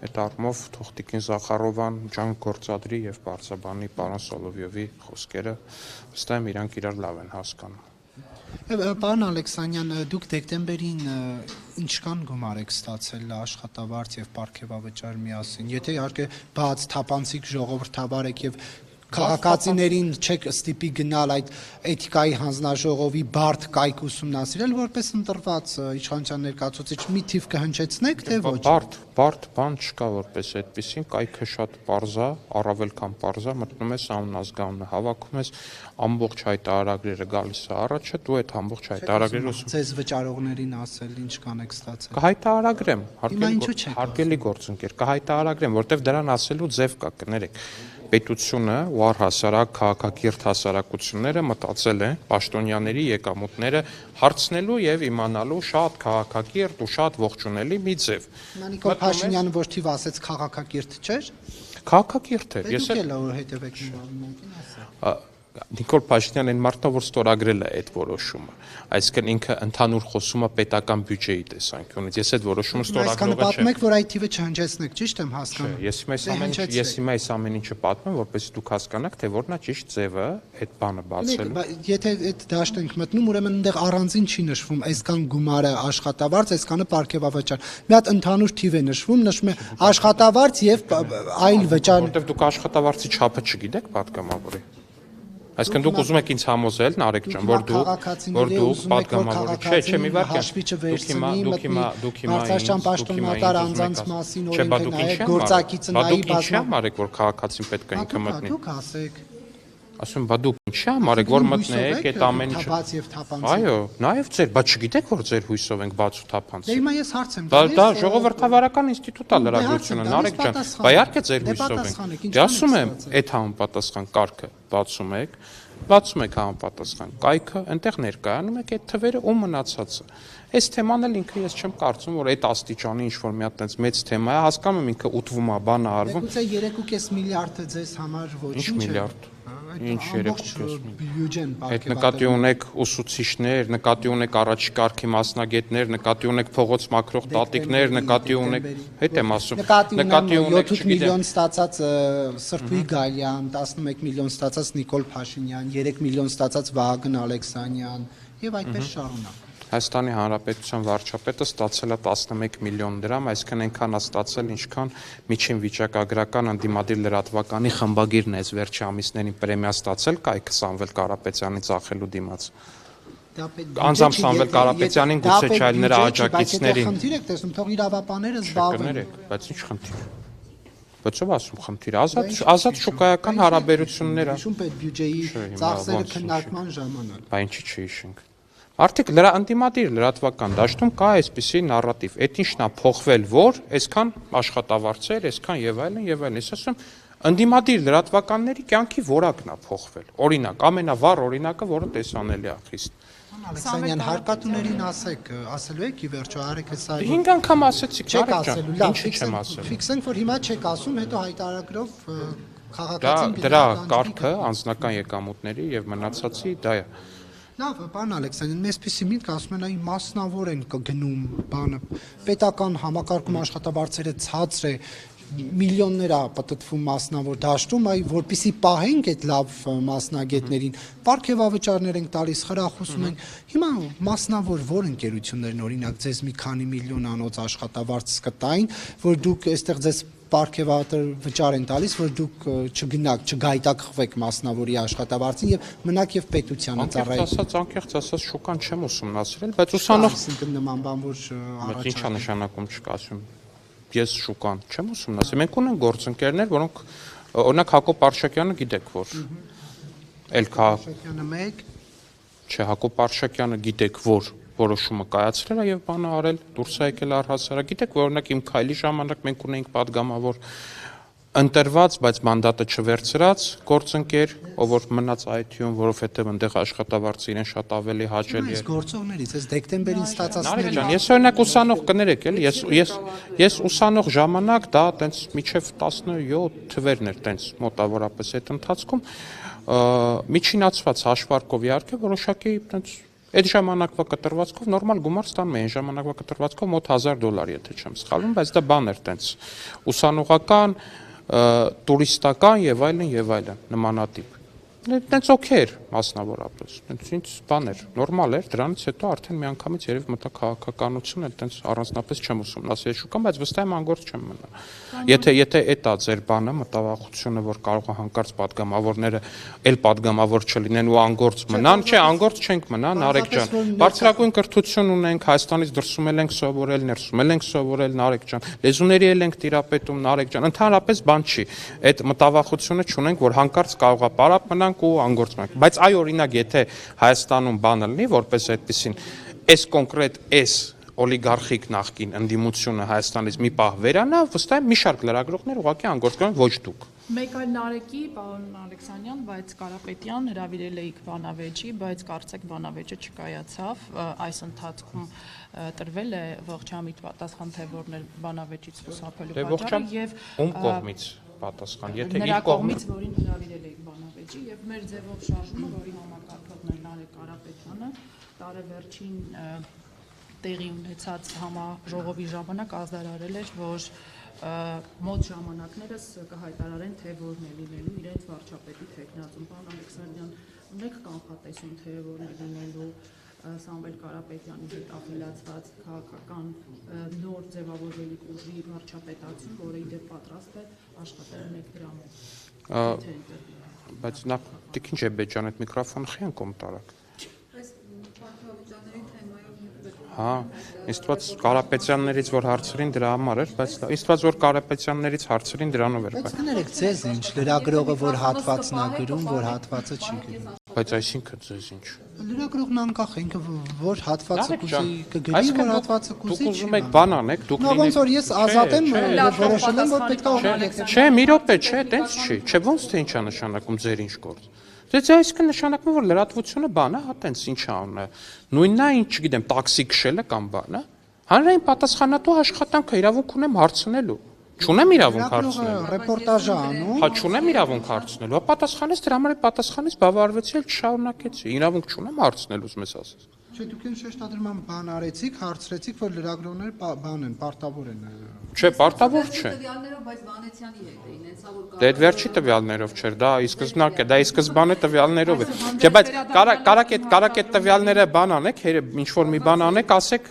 այդ առումով թող Տիկին Զախարովան ջանք գործադրի եւ բարձաբանի պարոն Սոլովյովի խոսքերը, վստահ եմ իրանք իրար լավ են հասկանում։ Պարոն Ալեքսանյան, դուք դեկտեմբերին ինչքան գումար եք ստացել աշխատավարձ եւ պարգևավճար միասին։ Եթե իհարկե բաց թափանցիկ ժողովրդավար եք եւ քաղաքացիներին չեք ստիպի գնալ այդ էթիկայի հանձնաժողովի բարդ կայք ուսումնասիրել, որպես ընտրված իշխանության ներկայացուցիչ մի թիվ կհնչեցնեք, թե ոչ։ Բարդ բան չկա որպես այդպեսին, կայքը շատ պարզ է, առավել քան պարզ է, մտնում ես անազգանունը, հավաքում ես ամբողջ հայտարարագրերը գալիս է առաջը, դու այդ ամբողջ հայտարարագրերը ձեզ վճարողներին ասել ինչքան եք ստացել։ Կհայտարարագրեմ, հարգելի գործընկեր, կհայտարարագրեմ, որտեվ դրան ասելու ձև կա, կներեք։ Պետությունը ու առհասարակ քաղաքակիրթ հասարակությունները մտածել են պաշտոնյաների եկամուտները հարցնելու եւ իմանալու շատ քաղաքակիրթ ու շատ ողջունելի մի ձև։ Նիկոլ Փաշինյանը ոչ թիվ ասեց քաղաքակիրթ չէր։ Քաղաքակիրթ է։ Ես էլ հետևեք նույնին ասա։ Նիկոլ Փաշինյանն այն մարդն է, որ ստորագրել է այդ որոշումը։ Այսինքն ինքը ընդհանուր խոսում է պետական բյուջեի տեսանկյունից։ Ես այդ որոշումը ստորագրողը չեմ։ Պատմում եք, որ այդ թիվը չհնչեցնեք, ճիշտ եմ հասկանում։ Ես հիմա այս ամեն ինչը պատմեմ, որպեսզի դուք հասկանաք, թե որն է ճիշտ ձևը այդ բանը բացելու։ Եթե այդ դաշտ ենք մտնում, ուրեմն այնտեղ առանձին չի նշվում այսքան գումարը աշխատավարձ, այսքանը պարգևավճար։ Մի հատ ընդհանուր թիվ է նշվում է աշխատավարձ եւ այլ վճար։ Որտեվ դուք աշխատավարձի չափը չգիտեք պատգամավորի։ Այսինքն դուք ուզում եք ինձ համոզել, Նարեկ ջան, որ դուք պատգամավոր չէ, մի վարքյան։ Բարձրաստիճան պաշտոնատար անձանց մասին օրենքը նայեք, գործակիցը նայի բազմա։ Մարեք, որ քաղաքացին պետք է ինքը մտնի։ Դուք ասեք։ Ասում բա դուք ինչա մարեք որ մտնեք այդ ամեն ինչը։ Թափած եւ թափանց։ Այո, նաեւ ձեր, բա չգիտեք որ ձեր հույսով ենք բաց ու թափանց։ Դե հիմա ես հարց եմ Դա ժողովրդավարական ինստիտուտ է լրագրությունը, Նարեկ ջան, բա իհարկե ձեր հույսով ենք։ Դե ասում եմ, այդ համապատասխան կարգը բացում եք համապատասխան կայքը, այնտեղ ներկայանում եք այդ թվերը ու մնացածը։ Այս թեման էլ ինքը ես չեմ կարծում, որ այդ աստիճանի ինչ որ մի հատ այնց մեծ թեմա է, հասկանում եմ ինքը ուտվում է, բան է արվում։ Գուցե 3.5 միլիարդը ձեզ համար ոչինչ է։ Ինչ միլիարդ։ Ինչ 3.5 բյուջեն Այդ նկատի ունեք ուսուցիչներ, նկատի ունեք առաջի կարգի մասնագետներ, նկատի ունեք փողոց մաքրող տատիկներ, նկատի ունեք, հետ եմ ասում, նկատի ունեք 7 միլիոն ստացած Սրբուի Գալյան, 11 միլիոն ստացած Նիկոլ Փաշինյան, 3 միլիոն ստացած Վահագն Ալեքսանյան եւ այդպես շարունակ։ Հայաստանի Հանրապետության վարչապետը ստացել է 11 միլիոն դրամ, այսինքն այնքան է ստացել, ինչքան միջին վիճակագրական ընդդիմադիր լրատվականի խմբագիրն է վերջի ամիսներին պրեմիա ստացել կայքը Սամվել Կարապետյանի ծախելու դիմաց։ Անձամբ Սամվել Կարապետյանին գուցե չէ, այլ նրա աջակիցներին։ Խնդիր եք տեսնում, թող իրավապանները զբաղվեն։ Բայց ինչ խնդիր։ Բայց ով ասում խնդիր, ազատ շուկայական հարաբերություններ է։ Հիշում պետ բյուջեի ծախսերը քննարկման ժամանակ։ Բա ինչի՞ չհիշենք։ Արդյոք ընդդիմադիր լրատվական դաշտում կա այսպիսի նարատիվ, այդ ինչն է փոխվել, որ այսքան աշխատավարձեր, այսքան եւ այլն եւ այլն։ Ես ասում ընդդիմադիր լրատվականների կյանքի որակն է փոխվել։ Օրինակ, ամենավառ օրինակը, որը տեսանելի է խիստ։ Ալեքսանյան հարկատուներին ասելու եք ի վերջո արեք հեսա։ 5 անգամ ասեցիք, չեք ասելու, լավ, ինչի՞ չեմ ասել։ Ֆիքսենք, որ հիմա չեք ասում, հետո հայտարարագրով քաղաքացին դրա կարգը անձնական եկամուտների եւ մնացածի դա է։ Լավ, պարոն Ալեքսանյան, մեզպիսի միտք ասում են այ մասնավոր են գնում բանը, պետական համակարգում աշխատավարձերը ցածր է, միլիոններ է պատտվում մասնավոր դաշտում, այ որպիսի պահենք այդ լավ մասնագետներին, պարգևավճարներ ենք տալիս, խրախուսում ենք։ Հիմա մասնավոր որ ընկերություններն օրինակ ձեզ մի քանի միլիոն անոց աշխատավարձ կտային, որ դուք այստեղ ձեզ պարգևավճար են տալիս, որ դուք չգնաք, չգայթակղվեք մասնավորի աշխատավարձին եւ մնաք եւ պետությանը ծառայեք։ Անկեղծ ասած շուկան չեմ ուսումնասիրել, բայց ուսանող նման բան որ առաջ ինչա նշանակում չկա ասում։ Ես շուկան չեմ ուսումնասիրել։ Մենք ունենք գործընկերներ, որոնք օրինակ Հակոբ Արշակյանը գիտեք որ Էլ Արշակյանը մեկ չէ, Հակոբ Արշակյանը գիտեք որ որոշումը կայացրել է եւ բանը արել, դուրս է եկել առհասարակ։ Գիտեք, որ օրինակ իմ քայլի ժամանակ մենք ունեինք падգամավոր ընտրված, բայց մանդատը չվերցրած գործընկեր, ով որ մնաց IT-ում, որովհետեւ այնտեղ աշխատավարձը իրեն շատ ավելի հաճելի էր։ Այս գործողներից, այս դեկտեմբերին ստացածները։ Նարեկ ջան, ես օրինակ ուսանող կներեք էլի, ես ուսանող ժամանակ դա տենց միջև 17 թվերն էր տենց մոտավորապես այդ ընթացքում միջինացված հաշվարկով իհարկե որոշակի տենց Այդ ժամանակվա կտրվածքով նորմալ գումար ստանում էին, ժամանակվա կտրվածքով մոտ $1000, եթե չեմ սխալվում, բայց դա բան էր տենց ուսանողական, տուրիստական եւ այլն նմանատիպ։ Տենց օքեր մասնավորապես, տենց ինչ բան էր, նորմալ էր, դրանից հետո արդեն միանգամից երևի մտա քաղաքականությունը, տենց առանձնապես չեմ ուսումնասիրել շուկան, բայց վստահ եմ անգործ չեմ մնա։ Եթե այդ է ձեր բանը, մտավախությունը, որ կարող է հանկարծ падգամավորները էլ падգամավոր չլինեն ու անգործ մնան, չէ, անգործ չենք մնա, Նարեկ ջան։ Բարձրագույն կրթություն ունենք, Հայաստանից դրսում ենք սովորել, ներսում ենք սովորել, Նարեկ ջան։ Լեզուների ենք տիրապետում, Նարեկ ջան։ Ընդհանրապես բան չի։ Այդ մտավախությունը չունենք, որ հանկարծ կարող է պարապ մնանք ու անգործ մնանք։ Բայց այ օրինակ եթե Հայաստանում բանը լինի, որպես այդպեսին, այս կոնկրետ օլիգարխիկ նախկին ընդդիմությունը Հայաստանից մի պահ վերանա, վստահ եմ մի շարք լրագրողներ ուղղակի անգործ կան, ոչ դուք։ Մեկ այլ Նարեկի, պարոն Ալեքսանյան, բայց Կարապետյան հրավիրել էիք բանավեճի, բայց կարծեք բանավեճը չկայացավ, այս ընթացքում տրվել է ողջամիտ պատասխան, թե որն էր բանավեճից խուսափելու պատճառը եւ ում կողմից պատասխան, եթե նրա կողմից, որին հրավիրել էիք բանավեճի եւ մեր ձևով շարժումը, որի համակարգողն է Նարեկ Կարապետյանը, տարեվերջին տեղի ունեցած համաժողովի ժամանակ ազդարարել էր, որ մոտ ժամանակներս կհայտարարեն, թե որն է լինելու իրենց վարչապետի թեկնածուն։ Պարոն Ալեքսանյան, ունեք կանխատեսում, թե որն է լինելու Սամվել Կարապետյանի հետ ապելացված քաղաքական նոր ձևավորվելիք ուժի վարչապետություն, որը իդեպ պատրաստ է աշխատել մեկ դրամով։ բայց նա Տիկին Ջեբեջան այդ միկրոֆոնը խի անկոմ տարակ։ Հա, ինձ Կարապետյաններից որ հարցրին դրա համար էր, բայց ինձ որ Կարապետյաններից հարցրին դրանով էր։ Բայց կներեք ձեզ ինչ լրագրողը որ հատվածն է գրում, որ հատվածը չի գրում։ Բայց այսինքն ձեզ ինչ։ Լրագրողն անկախ է, ինքը որ հատվածը կուզի կգրի, որ հատվածը կուզի։ Դուք ուզում եք բան անեք, դուք Նա ոնց որ ես ազատ եմ եւ որոշել եմ որ պետք է Չէ, մի րոպե, չէ, տենց չի։ Չէ, ոնց թե ինչա նշանակում ձեր ինչ գործ։ Դե այսինքն նշանակում է որ լրատվությունը բան է, հա տենց ինչ անունը։ Նույնն է, ինչ չգիտեմ, տաքսի քշելը կամ բան է։ Հանրային պատասխանատու աշխատանքը իրավունք ունեմ հարցնելու։ Չունեմ իրավունք հարցնելու։ ռեպորտաժ է անում։ Հա չունեմ իրավունք հարցնելու։ Պատասխանես դրա համար պատասխանես բավարարվեցի, էլ չշարունակեցի։ Իրավունք չունեմ հարցնելուց մեզ ասես։ Չէ, դուք են շեշտադրման բան արեցիք, հարցրեցիք, որ լրագրողները բան են, պարտավոր են։ Չէ, պարտավոր չէ։ Բայց Վանեցյանի հետ էին, հենց որ Դե այդ վերջի տվյալներով չէր, դա ի սկզբնակ է, դա ի սկզբանե տվյալներով է։ Չէ, բայց կարակ այդ տվյալները բան անեք, ինչ որ մի բան անեք, ասեք,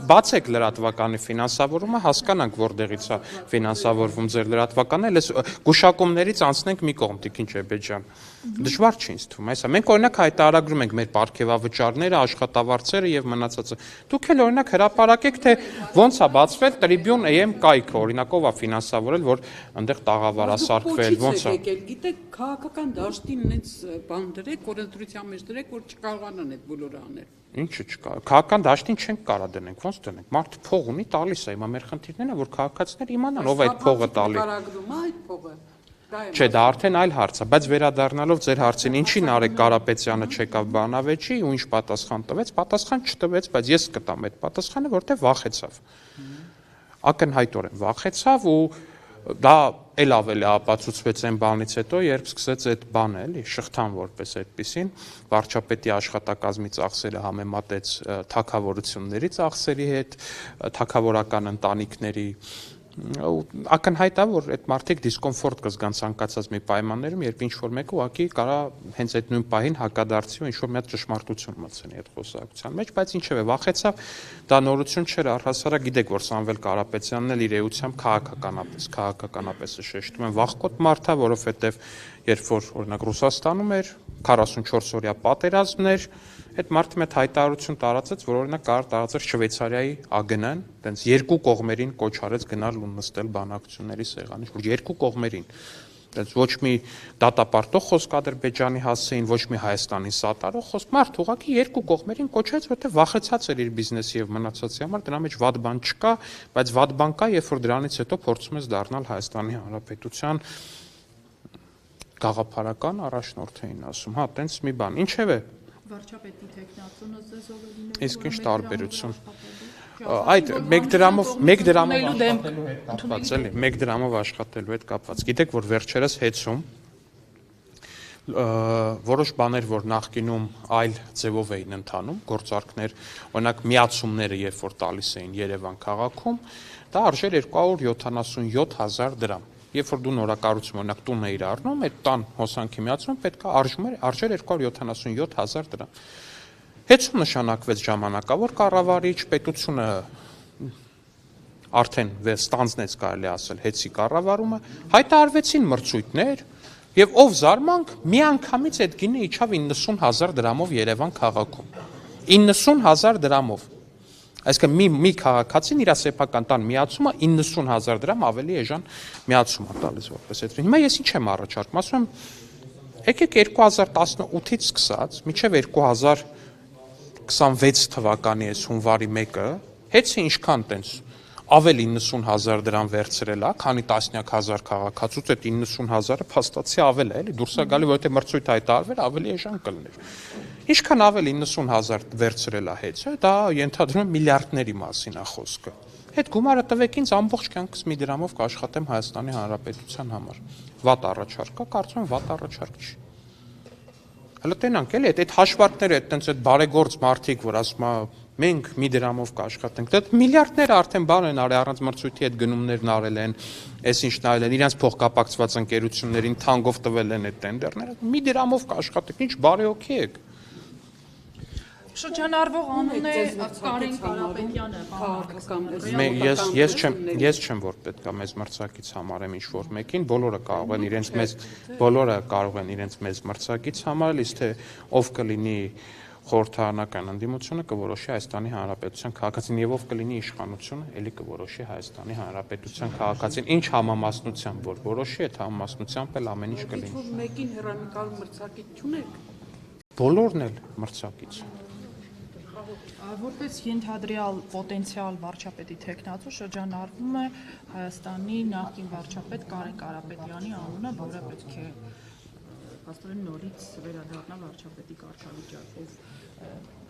բացեք լրատվականի ֆինանսավորումը, հասկանանք որտեղից է ֆինանսավորվում ձեր լրատվականը, այլ գուշակումներից անցնենք մի կողմ, Տիկին Ջեբեջան։ Դժվար չի ինձ թվում, այսա մենք օրինակ հայտարարագրում ենք մեր պարգևավճարները, աշխատավարձերը եւ մնացածը։ Դուք էլ օրինակ հրապարակեք, թե ոնց է բացվել Tribune AM կայքը, օրինակով է ֆինանսավորել, որ այնտեղ տաղավար ասարկվել, ոնց է։ Գիտեք, քաղաքական դաշտին նենց բան դրեք, օրենսդրության մեջ դրեք, որ չկարողանան այդ բոլորը անել։ Ինչը չկա։ Քաղաքական դաշտին չենք կարա դնենք, ոնց դնենք։ Մարդը փող ունի, տալիս է, հիմա մեր խնդիրներն է, որ քաղաքացիները իմանան ով այդ փողը տալի։ Կարագրում է այդ փողը։ Չէ, դա արդեն այլ հարց է, բայց վերադառնալով ձեր հարցին, ինչի Նարեկ Կարապետյանը չեկավ բանավեճի ու ինչ պատասխան տվեց, պատասխան չտվեց, բայց ես կտամ այդ պատասխանը, որտեղ վախեցավ։ Ակնհայտորեն վախեցավ ու դա էլ ավելի ապացուցվեց այն բանից հետո, երբ սկսեց այդ բանը, էլի, շղթան որպես այդպեսին, վարչապետի աշխատակազմի ծախսերը համեմատեց թագավորությունների ծախսերի հետ, թագավորական ընտանիքների ակնհայտ է, որ այդ մարդիկ դիսկոմֆորտ կզգան ցանկացած մի պայմաններում, երբ ինչ-որ մեկը ուղղակի կարա հենց այդ նույն պահին հակադարձի ու ինչ-որ մի հատ ճշմարտություն մտցնի այդ խոսակցության մեջ, բայց ինչևէ վախեցավ, դա նորություն չէր, առհասարակ գիտեք, որ Սամվել Կարապետյանն էլ իր էությամբ քաղաքականապես է շեշտում են վախկոտ մարդ է, որովհետև երբ որ օրինակ Ռուսաստանում էր 44 օրյա պատերազմներ, այդ մարդը մեծ հայտարարություն տարածեց, որ օրինակ կարող տարածեր Շվեյցարիայի ԱԳՆ-ն, տենց երկու կողմերին կոչ արեց գնալ ու նստել բանակցությունների սեղանի շուրջ, երկու կողմերին։ Տենց ոչ մի դատապարտող խոսք Ադրբեջանի հասցեին, ոչ մի Հայաստանի սատարող խոսք, մարդ ուղղակի երկու կողմերին կոչեց, որտեղ վախեցած էր իր բիզնեսի եւ մնացածի համար, դրա մեջ վատ բան չկա, բայց վատ բան կա, երբ որ դրանից հետո փորձում ես դառնալ Հայաստանի Հանրապետության գաղափարական առաջնորդ էին ասում, հա, տենց մի բան, ինչևէ Վարչապետի տեխնացոնը ձեզ ովելին իսկ ինչ տարբերություն այդ 1 դրամով աշխատելու հետ կապված էլի 1 դրամով աշխատելու հետ կապված գիտեք որ վերջերս հեծում որոշ բաներ որ նախկինում այլ ձևով էին ընթանում գործարքներ օրինակ միացումները երբ որ տալիս էին Երևան քաղաքում դա արժեր 277,000 դրամ Երբ որ դու նորակառուցում օրինակ տուն էիր առնում, այդ տան հոսանքի միացումը պետք է արժեր 277,000 դրամ։ Հեծում նշանակվեց ժամանակավոր կառավարիչ, պետությունը արդեն ստանձնեց կարելի ասել հեծի կառավարումը, հայտարարվեցին մրցույթներ եւ ով զարմանք միանգամից այդ գինը իջավ 90,000 դրամով Երևան քաղաքում։ 90,000 դրամով Այսինքն մի քաղաքացին իր սեփական տան միացումը 90,000 դրամ ավելի էժան միացում է տալիս որպես այդ։ Հիմա ես ինչ եմ առաջարկում, ասում եմ, եկեք 2018-ից սկսած մինչև 2026 թվականի այս հունվարի 1-ը հեծի ինչքան տենց ավելի 90,000 դրամ վերցրել է, քանի տասնյակ հազար քաղաքացուց այդ 90,000-ը փաստացի ավել է, էլի դուրս է գալի, որովհետեւ մրցույթ հայտարարվել ավելի էժան կլներ։ Ինչքան ավելի 90,000 վերցրել է հեծը, դա ենթադրում է միլիարդների մասին է խոսքը։ Այդ գումարը տվեք ինձ ամբողջ կյանքս մի դրամով կաշխատեմ Հայաստանի Հանրապետության համար։ Վատ առաջարկ կա, կարծում եմ վատ առաջարկ չի։ Հələ տենանք էլի այդ հաշվարկները այդ տենց այդ բարեգործ մարդիկ, որ ասում է մենք մի դրամով կաշխատենք։ Դա միլիարդները արդեն բան են արել առանց մրցույթի այդ գնումներն արել են, այս ինչն արել են, իրենց փոխկապակցված ընկերություններին թանկով տվել են այդ տենդերները։ Մի դրամով կաշխատենք, ինչ բարեհոգի եք։ Շրջանառվող անուն է Կարեն Կարապետյանը, Ես չեմ որ պետքա մեզ մրցակից համարեմ ինչ որ մեկին, բոլորը կարող են իրենց մեզ մրցակից համարել, իսկ թե ով կլինի խորհրդարանական ընդդիմությունը կորոշի Հայաստանի Հանրապետության քաղաքացին եւ ով կլինի իշխանությունը, ելի կորոշի Հայաստանի Հանրապետության քաղաքացին, ինչ համամասնությամբ որ որոշի, այդ համամասնությամբ էլ ամեն ինչ կլինի։ Մեկին հեռանկար մրցակից չունեք։ Բոլորն էլ մրցակից։ Որպես ենթադրյալ պոտենցիալ վարչապետի թեկնածու շրջանառվում է Հայաստանի նախկին վարչապետ Կարեն Կարապետյանի անունը, որը պետք է հաստատեն նորից վերադառնա վարչապետի կարգավիճակով։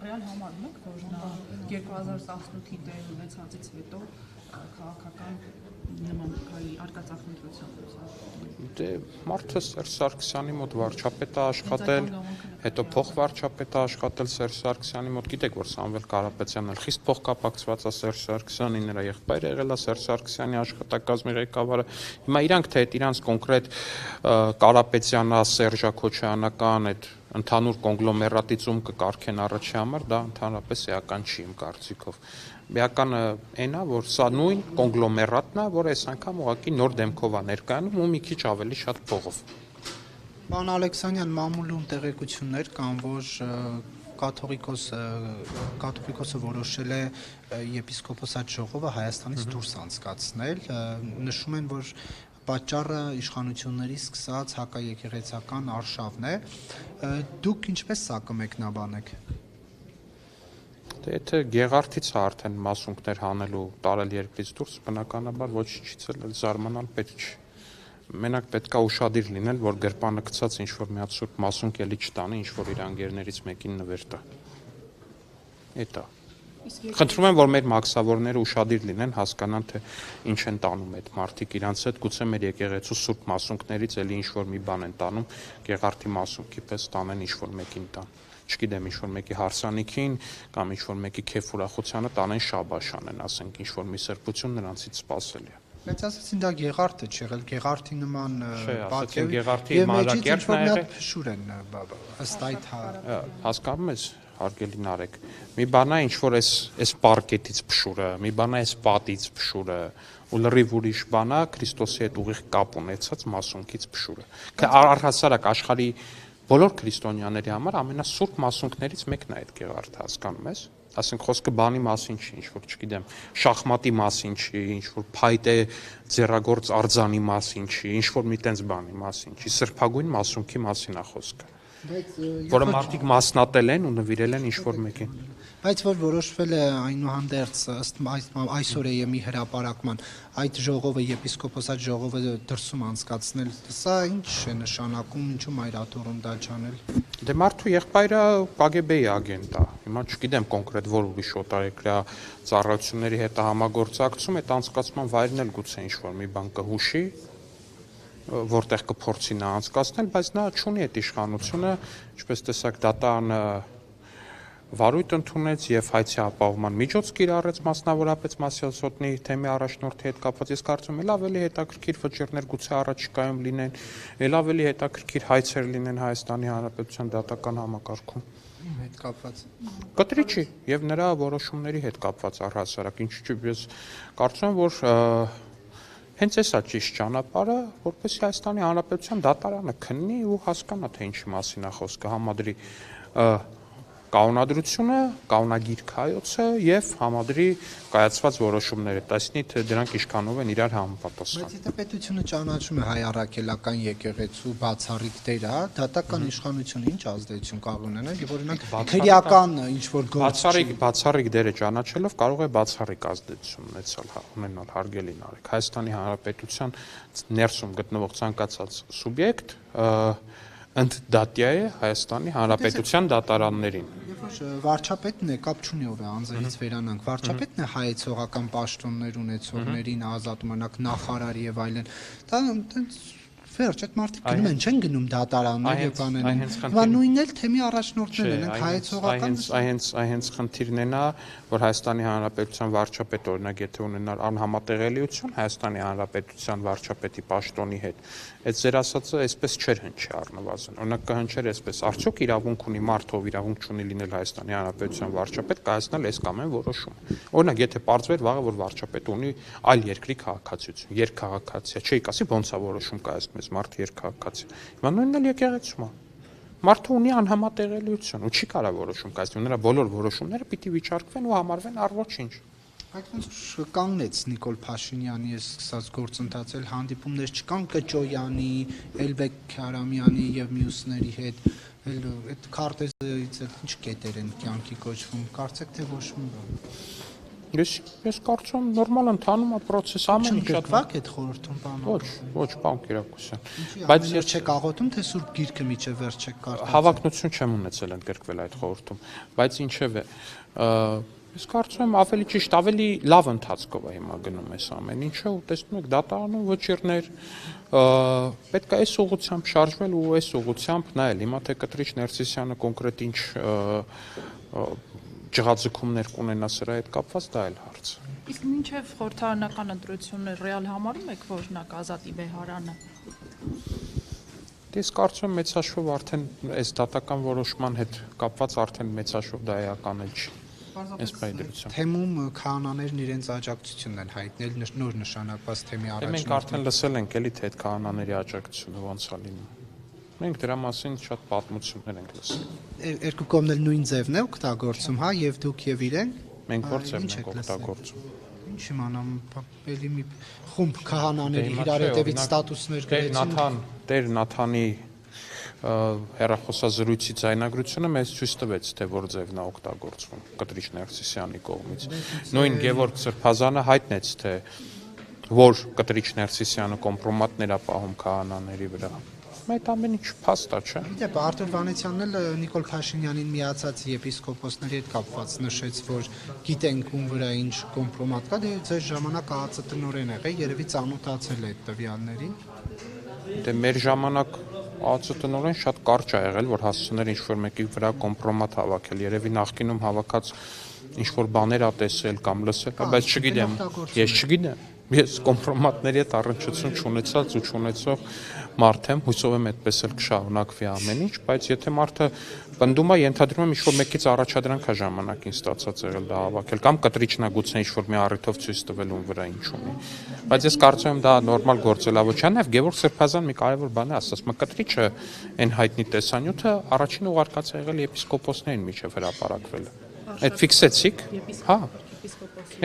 Ռեալ համարում եք, որ նա 2018-ի դեր ունեցածից հետո քաղաքական նման քայլի արկածախնդրությամբ։ Դե մարդը Սերժ Սարգսյանի մոտ վարչապետ է աշխատել, հետո փոխվարչապետ է աշխատել Սերժ Սարգսյանի մոտ, գիտեք որ Սամվել Կարապետյանն էլ խիստ փոխկապակցված է Սերժ Սարգսյանի, նրա եղբայրը եղել է Սերժ Սարգսյանի աշխատակազմի ղեկավարը։ Հիմա իրանք թե այդ իրանց կոնկրետ Կարապետյանը, Սերժա Քոչարյանական այդ ընդհանուր կոնգլոմերատիզում կկարգեն առաջի համար, դա ընդհանրապես էական չի իմ կարծիքով։ Էականը այն է, որ սա նույն կոնգլոմերատն է, որ այս անգամ ուղղակի նոր դեմքով է ներկայանում ու մի քիչ ավելի շատ փողով։ Պարոն Ալեքսանյան, մամուլում տեղեկություններ կան, որ կաթողիկոսը որոշել է եպիսկոպոսատ ժողովը Հայաստանից դուրս անցկացնել, նշում են, որ պատճառը իշխանությունների սկսած հակաեկեղեցական արշավն է, դուք ինչպես սա կմեկնաբանեք։ Դե եթե Գեղարդից է արդեն մասունքներ հանելու տարել երկրից դուրս, բնականաբար ոչինչից էլ զարմանալ պետք չի։ Մենակ պետքա ուշադիր լինել, որ գրպանը գցած ինչ-որ մի հատ սուրբ մասունք էլի չտանի, ինչ-որ իր անգերներից մեկին նվեր տա։ Էդ է։ Խնդրում եմ, որ մեր մաքսավորները ուշադիր լինեն, հասկանան, թե ինչ են տանում այդ մարդիկ իրանց հետ, գուցե մեր եկեղեցու սուրբ մասունքներից էլի ինչ-որ մի բան են տանում, Գեղարդի մասունքի պես տանեն ինչ-որ մեկին տան։ Չգիտեմ, ինչ-որ մեկի հարսանիքին կամ ինչ-որ մեկի քեֆ ուրախությանը տանեն շաբաշան են, ասենք, ինչ-որ մի սրբություն նրանցից սպասելի է։ Բայց ասացին դա Գեղարդը չի եղել, Գեղարդի նման պատկեր Գեղարդի մալակերտն է եղել։ Փշուր են ըստ այդ հասկանում ես, հարգելի Նարեկ, մի բան է ինչ որ այս պարկետից փշուրը, մի բան է այս պատից փշուրը, ու լրիվ ուրիշ բան է Քրիստոսի հետ ուղիղ կապ ունեցած մասունքից փշուրը։ Առհասարակ աշխարհի բոլոր քրիստոնյաների համար ամենասուրբ մասունքներից մեկն է այդ Գեղարդը, հասկանում ես։ Ասենք խոսքը բանի մասին չի, ինչ որ չգիտեմ, շախմատի մասին չի, ինչ որ փայտե ձեռագործ արձանի մասին չի, ինչ որ մի տենց բանի մասին չի, սրբագույն մասունքի մասին է խոսքը։ Որը մարդիկ մասնատել են ու նվիրել են ինչ որ մեկին։ Բայց որ որոշվել է այնուհանդերձ ըստ այսօր ԵՄ-ի հրապարակման այդ ժողովը եպիսկոպոսատ ժողովը դրսում անցկացնել, սա ինչ է նշանակում, ինչու մայրաթորում դա չանել։ Դե մարդու եղբայրը KGB-ի ագենտ է։ Հիմա չգիտեմ կոնկրետ որ ուրիշ օտարերկրյա ծառայությունների հետ համագործակցում, այդ անցկացման վայրն էլ գուցե ինչ որ մի բան կհուշի, որտեղ կփորձի նա անցկացնել, բայց նա չունի այդ իշխանությունը, ինչպես տեսակ դատարանը վարույթ ընդունեց եւ հայցի ապահովման միջոց կիրառեց մասնավորապես Մասյասոտնի թեմի առաջնորդի հետ կապված։ Ես կարծում եմ, ավելի հետաքրքիր վճիռներ գուցե առաջիկայում լինեն, ել ավելի հետաքրքիր հայցեր լինեն Հայաստանի Հանրապետության դատական համակարգում։ Հետ կապված։ Կտրիչի եւ նրա որոշումների հետ կապված առհասարակ, ինչու՞ ես կարծում եմ, որ հենց էսա ճիշտ ճանապարհը, որպեսզի Հայաստանի Հանրապետության դատարանը քննի ու հասկանա, թե ինչի մասին է խոսքը, համադրի կանոնադրությունը, կանոնագիրք հայոցը եւ համադրի կայացված որոշումները, տեսնի թե դրանք ինչքանով են իրար համապատասխան։ Բայց եթե պետությունը ճանաչում է հայ առաքելական եկեղեցու բացառիկ դերը, դատական իշխանությունը ինչ ազդեցություն կարող ունենա, եւ օրինակ քրեական ինչ որ գործ բացառիկ դերը ճանաչելով կարող է բացառիկ ազդեցություն ունենալ հարգելի Նարեկ։ Հայաստանի Հանրապետության ներսում գտնվող ցանկացած սուբյեկտ ընդդատյա է Հայաստանի Հանրապետության դատարաններին։ Վարչապետն է, կապ չունի ով է, անձերից վերանանք, վարչապետն է հայեցողական պաշտոններ ունեցողներին ազատում, օրինակ նախարար եւ այլն։ Դա Վերջ, այդ մարդիկ գնում են, չեն գնում դատարաններ եւ բաներն։ Այնց Հիմա նույնն էլ թեմի առաջնորդներն են, հայեցողական։ Այնց խնդիրն է նա, որ Հայաստանի Հանրապետության վարչապետ օրինակ եթե ունենար անհամատեղելիություն Հայաստանի Հանրապետության վարչապետի պաշտոնի հետ, այդ ձեր ասածը այսպես չէր հնչի առնվազն։ Օրինակ կհնչեր այսպես. արդյոք իրավունք ունի մարդ, ով իրավունք չունի լինել Հայաստանի Հանրապետության վարչապետ, կայացնել այս կամ այն որոշում։ Օրինակ եթե պարզվեր վաղը, որ վարչապետը ունի այլ երկրի քաղաքացիություն, երկքաղաքացիա, չէի ասի ոնց է որոշում կայացնում այս մարդը երկքաղաքացիա։ Հիմա նույնն էլ եկեղեցում է։ Մարդը ունի անհամատեղելիություն ու չի կարող որոշում կայացնել։ Նրա բոլոր որոշումները պիտի վիճարկվեն ու համարվեն առ ոչինչ։ Այդ ոնց կանգնեց Նիկոլ Փաշինյանի այս սկսած գործընթացել հանդիպումներ չկան Կճոյանի, Էլբեկ Քարամյանի եւ մյուսների հետ, այդ քարտեզից ինչ կետեր են կյանքի կոչվում, կարծեք թե ոչ մի բան։ Ես կարծում եմ նորմալ ընթանում է process ամեն ինչ շատ Կրկվակ այդ խորհրդում բան։ ոչ, պարոն Կիրակոսյան։ Բայց ես չեք աղոթում թե Սուրբ Գիրքը միջև վերջ չեք կարդալ։ Հավակնություն չեմ ունեցել ընդգրկվել այդ խորհրդում, բայց ինչև է, ես կարծում եմ ավելի ճիշտ, ավելի լավ ընթացքով է հիմա գնում այս ամեն ինչը ու տեսնում եք դատարանում վճիռներ, պետք է այս ուղղությամբ շարժվել ու այս ուղղությամբ նայել։ Հիմա թե Կտրիչ Ներսիսյանը կոնկրետ ինչ ջղաձգումներ կունենա սրա հետ կապված, դա էլ հարց։ Իսկ մինչև խորհրդարանական ընտրություններ ռեալ համարում եք, որ օրինակ Ազատի Բեհարանը։ Ես կարծում եմ մեծ հաշվով արդեն այս դատական որոշման հետ կապված արդեն մեծ հաշվով դա էական էլ չի։ Այս բայդրությամբ։ Թեմում քահանաներն իրենց աջակցությունն են հայտնել նոր նշանակված թեմի առաջին։ Մենք արդեն լսել ենք էլի թե այդ քահանաների աջակցությունը ոնց է լինում։ Մենք դրա մասին շատ պատմություններ ենք լսել։ Երկու կողմն էլ նույն ձևն է օգտագործում, հա, եւ դուք եւ իրեն։ Մենք որ ձևն ենք օգտագործում։ Ինչ իմանամ, էլի մի խումբ քահանաների իրար հետևից ստատուսներ գրեցին։ Տեր Նաթանի հեռախոսազրույցի ձայնագրությունը մեզ ցույց տվեց, թե որ ձևն է օգտագործվում Կտրիչ Ներսիսյանի կողմից։ Նույն Գևորգ Սրբազանը հայտնեց, թե որ Կտրիչ Ներսիսյանը կոմպրոմատներ է պահում քահանաների վրա։ Այդ ամեն ինչ փաստ է, չէ՞։ Դեպ Արտուր Վանեցյանն էլ Նիկոլ Փաշինյանին միացած եպիսկոպոսների հետ կապված նշեց, որ գիտենք ում վրա ինչ կոմպրոմատ կա, դե ձեր ժամանակ ԱԱՑ տնօրեն եղել, երևի ծանոթացել է այդ տվյալներին։ Դե մեր ժամանակ ԱԱՑ տնօրեն շատ կարճ է եղել, որ հասցներ ինչ-որ մեկի վրա կոմպրոմատ հավաքել, երևի նախկինում հավաքած ինչ-որ բաներ ա տեսել կամ լսել, բայց չգիտեմ, ես չգիտեմ։ Ես կոմպրոմատների հետ առնչություն չունեցած ու չունեցող մարդ եմ, հույսով եմ այդպես էլ կշարունակվի ամեն ինչ, բայց եթե մարդը պնդում է, ենթադրում եմ ինչ-որ մեկից առաջադրանք է ժամանակին ստացած եղել դա հավաքել, կամ կտրիչն է գուցե ինչ-որ մի առիթով ցույց տվել ում վրա ինչ ունի։ Բայց ես կարծում եմ դա նորմալ գործելավոճան է, եւ Գևորգ Սրբազան մի կարևոր բան է ասած, կտրիչը այն հայտնի տեսանյութը առաջին ուղարկած է եղել եպիսկոպոսներին միջև հրապարակվել։ Այդ ֆիքսեցիք, հա։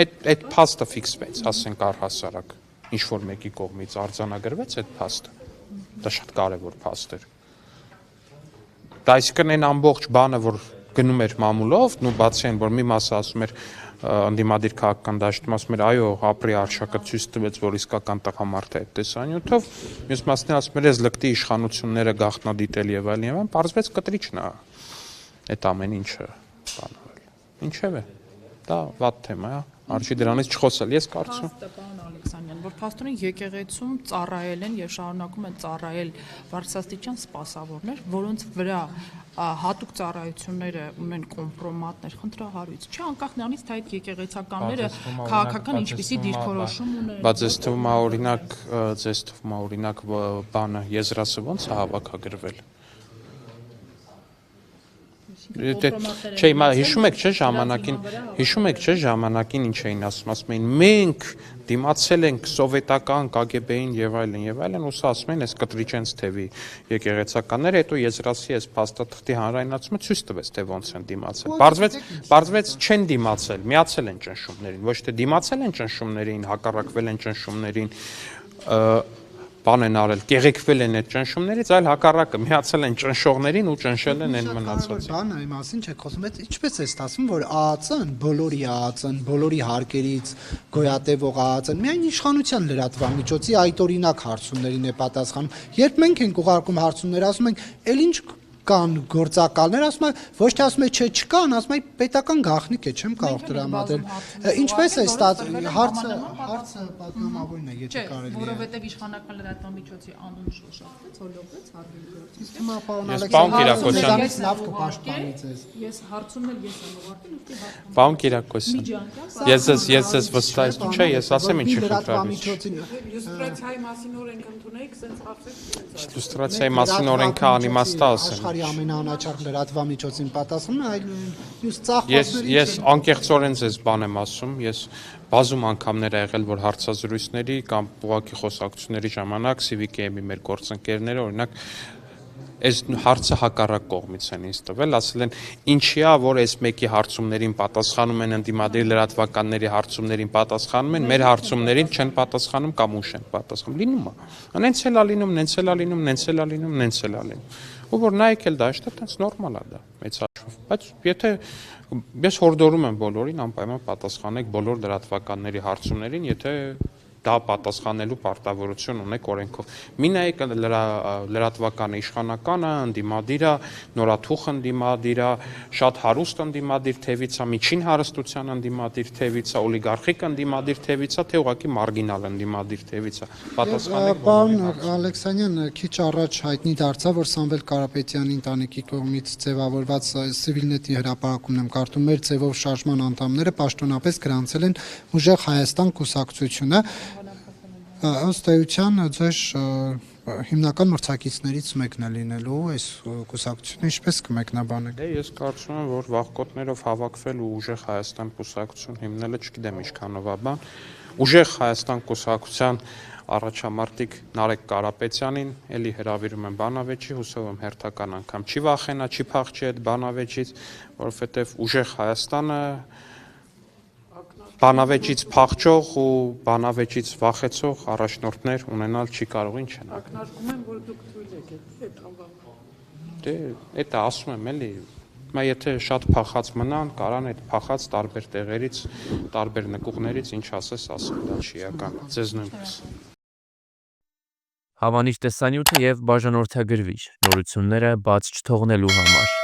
Այդ փաստը ֆիքսվեց, ասենք առհասարակ, ինչ-որ մեկի կողմից արձանագրվեց այդ փաստը։ Դա շատ կարևոր փաստ էր։ Դա այսինքն այն ամբողջ բանը, որ գնում էր մամուլով, ու բացի այն, որ մի մասը ասում էր ընդդիմադիր քաղաքական դաշտում, ասում էր այո, ապրի արշակը ցույց տվեց, որ իսկական տղամարդ է այդ տեսանյութով, մյուս մասն ասում էր, ես լկտի իշխանությունները գաղտնադիտել եւ այլն, պարզվեց կտրիչն է այդ ամեն ինչը բանվել։ Ինչև է։ Դա վատ թեմա է, արժի դրանից չխոսել, ես կարծում Պարոն Ալեքսանյան, որ փաստորեն եկեղեցում ծառայել են եւ շարունակում են ծառայել բարձրաստիճան սպասավորներ, որոնց վրա հատուկ ծառայությունները ունեն կոմպրոմատներ, խնդրահարույց, չէ, անկախ նրանից, թե այդ եկեղեցականները քաղաքական ինչպիսի դիրքորոշում ունեն։ Բայց ձեզ թվում է օրինակ բանը եզրասը ոնց է հավաքագրվել։ Չէ, հիմա հիշում եք չէ ժամանակին ինչ էին ասում էին մենք դիմացել ենք սովետական KGB-ին եւ այլն, ու սա ասում են այս կտրիչենց թևի եկեղեցականները, հետո եզրասի այս փաստաթղթի հանրայնացումը ցույց տվեց, թե ոնց են դիմացել։ Պարզվեց չեն դիմացել, միացել են ճնշումներին, ոչ թե դիմացել են ճնշումներին, հակառակվել են ճնշումներին, բան են արել, կեղեքվել են այդ ճնշումներից, այլ հակառակը միացել են ճնշողներին ու ճնշել են այն մնացածին։ Բանը իմ մասին չեք խոսում, այդ ինչպես է ստացվում, որ ԱԱՑ-ն, բոլորի ԱԱՑ-ն, բոլորի հարկերից գոյատևող ԱԱՑ-ն միայն իշխանության լրատվամիջոցի այդ օրինակ հարցումներին է պատասխանում։ Երբ մենք ենք ուղարկում հարցումներ, ասում ենք, «Էլ ինչ կան գործակալներ, ասում են, ոչ թե ասում է չէ չկան, ասում է պետական գաղտնիք է, չեմ կարող տրամադրել։ Ինչպես է հարցը պատգամավորն է, եթե կարելի է։ Որովհետև իշխանական լրատվամիջոցի անուն շոշափվեց, հոլովեց Ես լավ կպաշտպանի ձեզ։ Ես հարցումն էլ ես եմ ուղարկել, ուստի հարցում։ Պարոն Կիրակոսյան, ես վստահ չէ, ես ասեմ ինչի խնդրալից։ Լյուստրացիայի մասին օրենք ընդունեիք, սենց հարցեր։ Լյուստրացիայի մասին օրենքը անիմաստ ասեմ։ Աշխարհի ամենաանաչառ լրատվամիջոցին պատասխանում, այլ մյուս ծախսերի Ես անկեղծորեն ձեզ բան եմ ասում, ես բազում անգամներ ա եղել, որ հարցազրույցների կամ ուղղակի խոսակցությունների ժամանակ CVK-ի մեր գործընկերները օրինակ այս հարցը հակառակ կողմից են ինձ տվել, ասել են ինչի է, որ այս մեկի հարցումներին պատասխանում են ընդդիմադիր լրատվականների հարցումներին պատասխանում են, մեր հարցումներին չեն պատասխանում կամ ուշ են պատասխանում։ Լինում է։ Նենց էլ ա լինում, նենց էլ ա լինում, նենց էլ ա լինում, նենց էլ ա լինում։ Ու որ նայեք էլ դա է, դա նորմալ է դա, մեծ հաշվով։ Բայց եթե ես հորդորում եմ բոլորին անպայման պատասխանեք բոլոր լրատվականների հարցումներին, եթե դա պատասխանելու պարտավորություն ունեք օրենքով։ Մի նայեք լրատվականը իշխանականը, ընդդիմադիրը, նորաթուխ ընդդիմադիրը, շատ հարուստ ընդդիմադիր թևից է, միջին հարստության ընդդիմադիր թևից է, օլիգարխիկ ընդդիմադիր թևից է, թե ուղղակի մարգինալ ընդդիմադիր թևից է։ Պատասխանեք Պարոն Ալեքսանյան, քիչ առաջ հայտնի դարձավ, որ Սամվել Կարապետյանի ընտանիքի կողմից ձևավորված Civilnet-ի հրապարակումն եմ կարդում, մեր ձևով շարժման անդամները պաշտոնապես գրանցել են Ուժեղ Հայաստան կուսակցությունը։ Ըստ էության ձեր հիմնական մրցակիցներից մեկն է լինելու այս կուսակցությունը, ինչպես կմեկնաբանեք։ Ես կարծում եմ, որ վաղկոտներով հավաքվել ու Ուժեղ Հայաստան կուսակցություն հիմնելը չգիտեմ ինչքանով է բան։ Ուժեղ Հայաստան կուսակցության առաջամարտիկ Նարեկ Կարապետյանին էլի հրավիրում եմ բանավեճի, հուսով եմ հերթական անգամ չի վախենա, չի փախչի այդ բանավեճից, որովհետև Ուժեղ Հայաստանը բանավեճից փախչող ու բանավեճից վախեցող առաջնորդներ ունենալ չի կարող, ինչ են։ Ակնարկում եմ, որ դուք թույլ եք այդ անվանը։ Դե, դա ասում եմ էլի, մա եթե շատ փախած մնան, կարան այդ փախած տարբեր տեղերից, տարբեր նկուղներից ինչ ասես, ասեմ, դա չի իրական, ձեզ նույնպես։ Հավանիչ տեսանյութը եւ բաժանորդագրվիչ նորությունները բաց չթողնելու համար